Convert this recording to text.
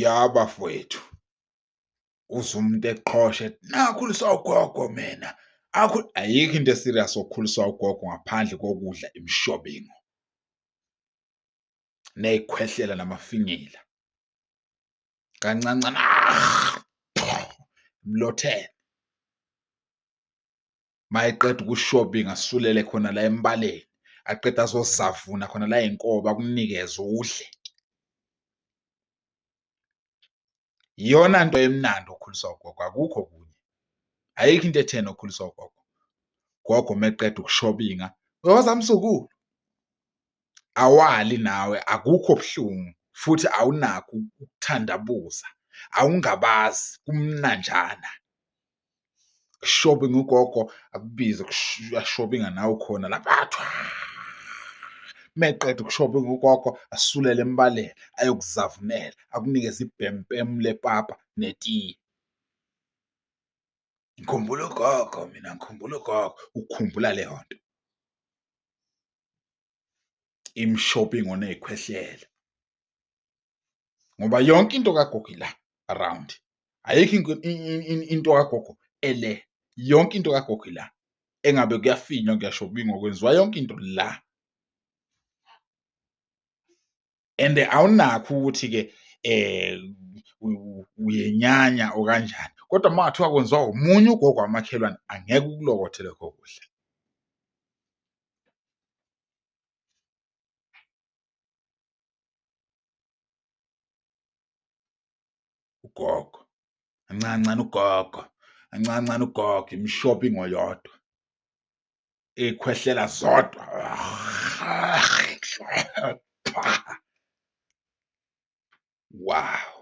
Ya bafowethu, uze umuntu eqhosha ethi, "Nakhuliswa ugogo mina." Ayikho into e-serious ngokukhuliswa ugogo ngaphandle kokudla imishobingo, neyikhwehlela namafinyila. Kancancane, emlotheni. Mayeqeda ukushobhinga asulele khona la embaleni, aqeda azozavuna khona la ey'nkobe akunikeze udle. Iyona nto emnandi ukukhuliswa ugogo, akukho okunye. Ayikho into etheni ngokukhuliswa ugogo. Ugogo meqeda ukushobinga, "Woza mzukulu." Awali nawe, akukho buhlungu futhi awunakho ukuthandabuza, awungabazi, kumnanjana. Kushobinga ugogo akubize uyashobinga nawe khona lapha meqeda ukushobinga ugogo asulele embaleni ayokuzavunela, akunikeze ibhempemu lepapa netiye. Ngikhumbula ugogo mina, ngikhumbula ugogo, ukukhumbula leyo nto. Imishobingo neyikhwehlela. Ngoba yonke into kagogo ila around. Ayikho into kagogo ele, yonke into kagogo ila. Engabe kuyafinywa, kuyashobingwa, kwenziwa yonke into la. And awunakho ukuthi-ke uyenyanya or kanjani, kodwa uma kungathiwa kwenziwa omunye ugogo wamakhelwane, angeke ukulokothe lokho kudla. Ugogo, kancancane ugogo, kancancane ugogo, imishobingo yodwa, ey'khwehlela zodwa. Wow.